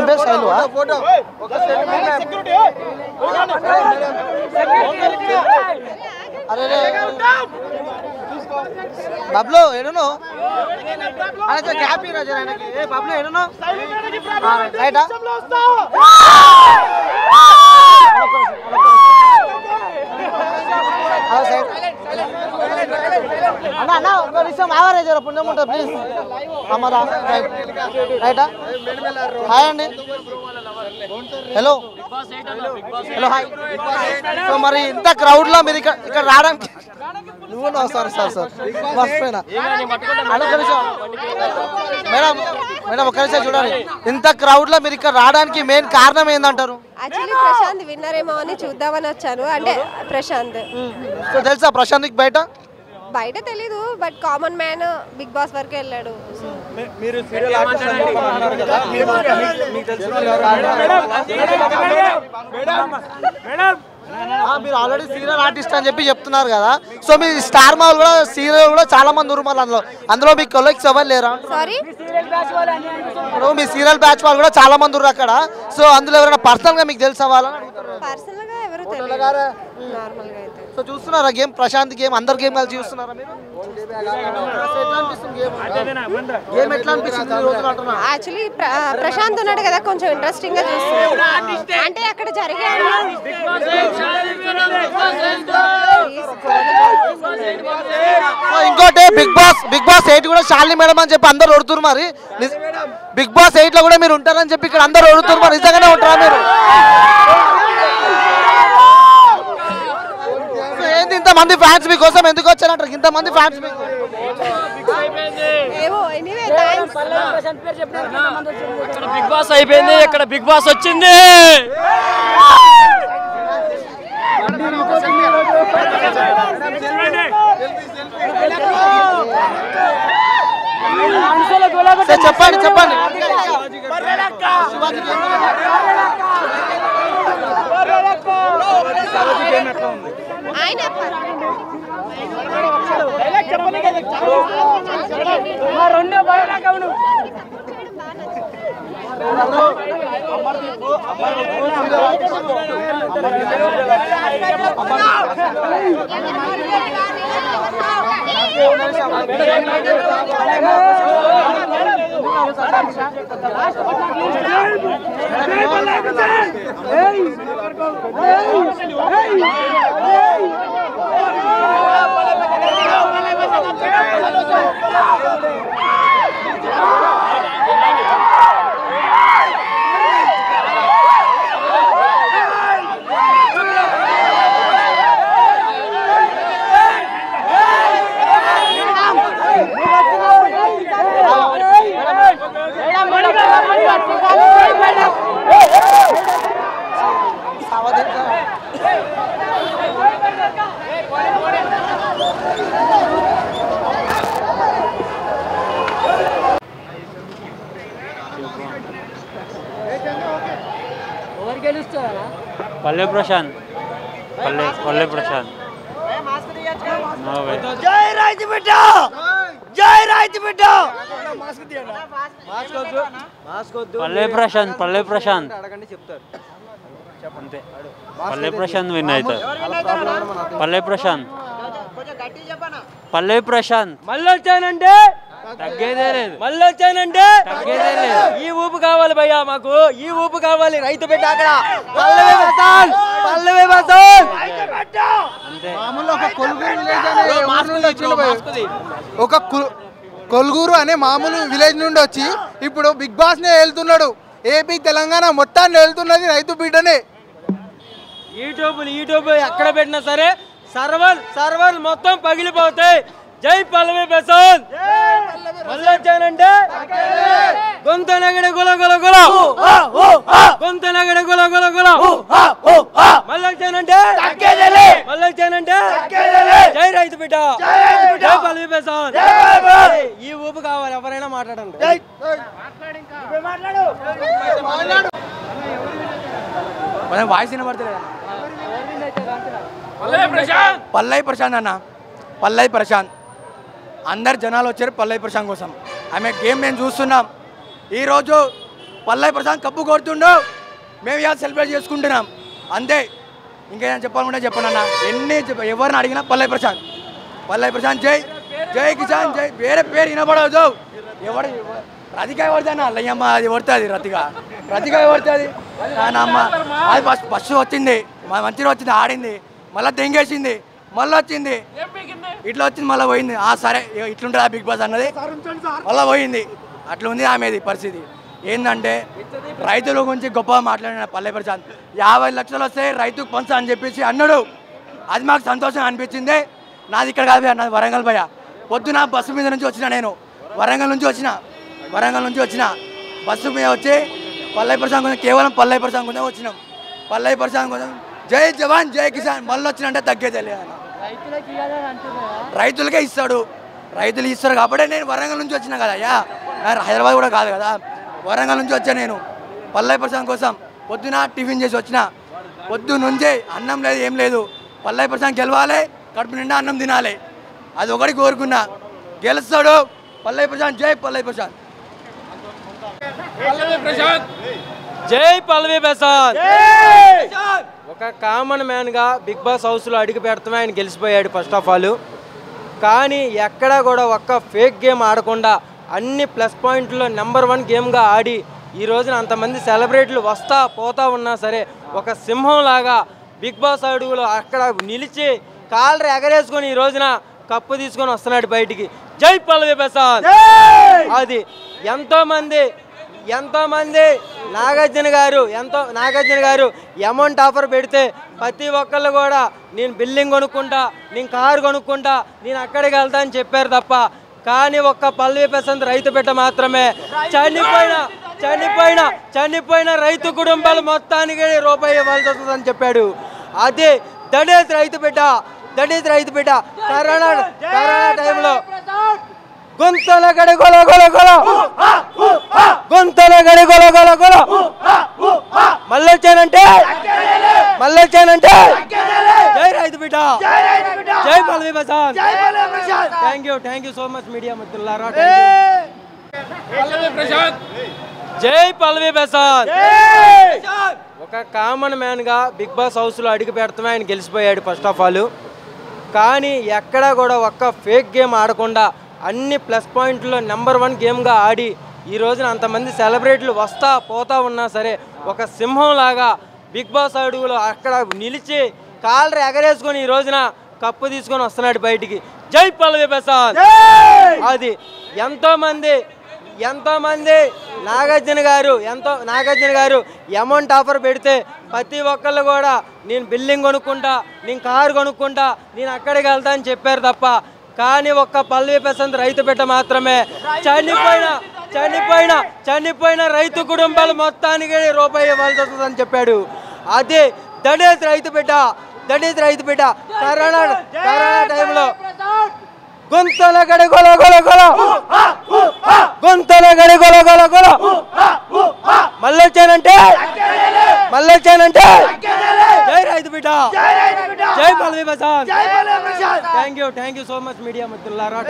చంపే స్టైల్ అరే బబ్లు ఎడును హ్యాపీ రాజు ఏ బబ్లు ఎడును రైటా అన్న అన్న ఒక నిమిషం ఆవరేజ్ పుణ్యం ఉంటుంది ప్లీజ్ అమ్మరా రైటా హాయ్ అండి హలో హలో హాయ్ సో మరి ఇంత క్రౌడ్లో మీరు ఇక్కడ రావడానికి నువ్వు సార్ సార్ సార్ మర్చిపోయినా మేడం మేడం ఒక నిమిషం చూడండి ఇంత క్రౌడ్లో మీరు ఇక్కడ రావడానికి మెయిన్ కారణం ఏందంటారు? యాక్చువల్లీ ప్రశాంత్ విన్నర్ ఏమో అని చూద్దామని వచ్చాను. అంటే ప్రశాంత్ సో తెలుసా ప్రశాంత్కి బయట తెలీదు but common man Bigg Boss వరకు వెళ్ళాడు. మీరు ఆల్రెడీ సీరియల్ ఆర్టిస్ట్ అని చెప్పి చెప్తున్నారు కదా, సో మీ స్టార్ మాల్ కూడా సీరియల్ కూడా చాలా మంది ఉన్నారు అందులో మీ కొలీగ్స్ ఎవరు లేరా? సారీ ఇప్పుడు మీ సీరియల్ బ్యాచ్ వాళ్ళు కూడా చాలా మంది ఉన్నారు అక్కడ, సో అందులో ఎవరైనా పర్సనల్ గా మీకు తెలిసిన వాళ్ళని పర్సనల్ గా ఎవరు నార్మల్ గా అయితే. సో చూస్తున్నారా గేమ్ ప్రశాంత్ గేమ్ అందరు గేమ్ కలిసి చూస్తున్నారా మీరు? యాక్చువల్లీ ప్రశాంత్ ఉన్నాడు కదా కొంచెం ఇంట్రెస్టింగ్ గా చూస్తున్నాం. అంటే అక్కడ జరిగే ఇంకోటి బిగ్ బాస్ 8 కూడా శాలిని మేడం అని చెప్పి అందరు ఒడుతున్నారు. మరి బిగ్ బాస్ 8 లో కూడా మీరు ఉంటారని చెప్పి ఇక్కడ అందరు ఒడుతున్నారు. మరి నిజంగానే ఉంటారా మీరు? ఏంది ఇంతమంది ఫ్యాన్స్ మీకోసం ఎందుకు వచ్చారంటారు? ఇంతమంది ఫ్యాన్స్ మీకు బిగ్ బాస్ అయిపోయింది, ఇక్కడ బిగ్ బాస్ వచ్చింది. చెప్పండి చెప్పండి పల్లె ప్రశాంత్ పల్లె ప్రశాంత్ జై రైతు బిడ్డ జై రైతు బిడ్డ పల్లె ప్రశాంత్ అంతే. పల్లె ప్రశాంత్ విన్ అవుతారు. పల్లె ప్రశాంత్ మళ్ళీ వచ్చానంటే తగ్గేదే లేదు, మళ్ళీ వచ్చానంటే తగ్గేదే లేదు. ఈ ఊపు కావాలి భయ్యా, మాకు ఈ ఊపు కావాలి. రైతు బిడ్డ అక్కడ ఒక కొల్గూరు అనే మామూలు విలేజ్ నుండి వచ్చి ఇప్పుడు బిగ్ బాస్ నే వెళ్తున్నాడు. ఏపీ తెలంగాణ మొత్తాన్ని వెళ్తున్నది రైతు బిడ్డనే. యూట్యూబ్ ఎక్కడ పెట్టినా సరే సర్వర్ మొత్తం పగిలిపోతాయి. జై పల్లవి ప్రశాంత్. మళ్ళీ వచ్చానంటే గొంత నగడ గుల గుల గుల, గొంత నగడ గుల గుల గుల. మళ్ళీ వచ్చానంటే జై రైతు బిడ్డ, జై పల్లవి ప్రశాంత్. ఈ ఊపు కావాలి, ఎవరైనా మాట్లాడండి. వాయిస్ వినబడుతుంది. పల్లవి ప్రశాంత్ అన్న, పల్లవి ప్రశాంత్. అందరు జనాలు వచ్చారు పల్లవి ప్రశాంత్ కోసం. ఆమె గేమ్ మేము చూస్తున్నాం. ఈరోజు పల్లవి ప్రశాంత్ కప్పు కొడుతుండో మేము ఇవాళ సెలబ్రేట్ చేసుకుంటున్నాం అంతే. ఇంకేమైనా చెప్పాలనుకుంటే చెప్పండి ఎన్ని ఎవరిని అడిగినా పల్లవి ప్రశాంత్ జై జై కిసాన్ జై. వేరే పేరు వినపడదు. ఎవడు రతికాయ పడుతుంది అల్లయ్యమ్మ, అది పడుతుంది రతికాయ పడుతుంది అమ్మ. అది బస్సు వచ్చింది మంచిగా వచ్చింది, ఆడింది, మళ్ళీ దెంగేసింది, మళ్ళీ వచ్చింది, ఇట్లా వచ్చింది, మళ్ళీ పోయింది. సరే ఇట్లుంటుంది ఆ బిగ్ బాస్ అన్నది, మళ్ళీ పోయింది. అట్లా ఉంది ఆమెది పరిస్థితి. ఏంటంటే రైతుల గురించి గొప్పగా మాట్లాడిన పల్లవి ప్రశాంత్ 50 లక్షలు వస్తాయి రైతుకు పంచ అని చెప్పేసి అన్నాడు. అది మాకు సంతోషం అనిపించింది. నాది ఇక్కడ కాదు, నాది వరంగల్ భయ. పొద్దున బస్సు మీద నుంచి వచ్చిన, నేను వరంగల్ నుంచి వచ్చిన బస్సు మీద వచ్చి పల్లవి ప్రశాంత్ కోసం, కేవలం పల్లవి ప్రశాంత్ కోసం వచ్చినాం. పల్లవి ప్రశాంత్ కోసం జై జవాన్ జై కిసాన్. మళ్ళీ వచ్చినంటే తగ్గేదే లేదు. రైతులకే ఇస్తాడు, రైతులు ఇస్తారు కాబట్టి నేను వరంగల్ నుంచి వచ్చినా కదా అయ్యా, నాకు హైదరాబాద్ కూడా కాదు కదా, వరంగల్ నుంచి వచ్చా నేను పల్లవి ప్రశాంత్ కోసం. పొద్దున టిఫిన్ చేసి వచ్చిన, పొద్దు నుంచి అన్నం లేదు ఏం లేదు. పల్లవి ప్రశాంత్ గెలవాలి, కడుపు నిండా అన్నం తినాలి, అది ఒకటి కోరుకున్నా. గెలుస్తాడు పల్లవి ప్రశాంత్. జై పల్లవి ప్రశాంత్. జై పల్లవి ప్రశాంత్. ఒక కామన్ మ్యాన్గా బిగ్ బాస్ హౌస్లో అడుగు పెడతామే ఆయన గెలిచిపోయాడు ఫస్ట్ ఆఫ్ ఆల్. కానీ ఎక్కడా కూడా ఒక్క ఫేక్ గేమ్ ఆడకుండా అన్ని ప్లస్ పాయింట్లో నెంబర్ 1 గేమ్గా ఆడి ఈ రోజున అంతమంది సెలబ్రిటీలు వస్తా పోతా ఉన్నా సరే ఒక సింహంలాగా బిగ్ బాస్ అడుగులో అక్కడ నిలిచి కాలర్ ఎగరేసుకొని ఈ రోజున కప్పు తీసుకొని వస్తున్నాడు బయటికి. జై పల్లవి ప్రశాంత్. అది ఎంతోమంది నాగార్జున గారు అమౌంట్ ఆఫర్ పెడితే ప్రతి ఒక్కళ్ళు కూడా నేను బిల్డింగ్ కొనుక్కుంటా, నేను కారు కొనుక్కుంటా, నేను అక్కడికి వెళ్తా అని చెప్పారు తప్ప, కానీ ఒక్క పల్లవి ప్రశాంత్ రైతు బిడ్డ మాత్రమే చనిపోయిన రైతు కుటుంబాలు మొత్తానికి రూపాయి ఇవ్వాల్సి వస్తుందని చెప్పాడు. అదే దట్ రైతు బిడ్డ. కరోనా టైంలో గొంతల గడి గొల మళ్ళీ వచ్చానంటే జై రైతు బిడ్డ, జై Pallavi Prashanth. Thank you so much media మిత్రులారా. జై పల్లవి ప్రశాంత్. ఒక కామన్ మ్యాన్గా బిగ్ బాస్ హౌస్లో అడుగు పెడతామే ఆయన గెలిచిపోయాడు ఫస్ట్ ఆఫ్ ఆల్. కానీ ఎక్కడా కూడా ఒక్క ఫేక్ గేమ్ ఆడకుండా అన్ని ప్లస్ పాయింట్లో నెంబర్ 1 గేమ్గా ఆడి ఈ రోజున అంతమంది సెలబ్రిటీలు వస్తా పోతా ఉన్నా సరే ఒక సింహంలాగా బిగ్ బాస్ అడుగులో అక్కడ నిలిచి కాలర్ ఎగరేసుకొని ఈ రోజున కప్పు తీసుకొని వస్తున్నాడు బయటికి. జై పల్లవి ప్రశాంత్. అది ఎంతోమంది నాగార్జున గారు అమౌంట్ ఆఫర్ పెడితే ప్రతి ఒక్కళ్ళు కూడా నేను బిల్డింగ్ కొనుక్కుంటా, నేను కారు కొనుక్కుంటా, నేను అక్కడికి వెళ్తా అని చెప్పారు తప్ప, కానీ ఒక్క పల్లవి ప్రశాంత్ రైతు బిడ్డ మాత్రమే చనిపోయిన రైతు కుటుంబాలు మొత్తానికి రూపాయి ఇవ్వాల్సి వస్తుందని చెప్పాడు. అదే దట్ రైతు బిడ్డ. కరోనా టైంలో గొంతల గడి గొల మళ్ళీ వచ్చానంటే జై రైతు బిడ్డ, జై Pallavi Prashanth. Thank you so much media మిత్రులారా.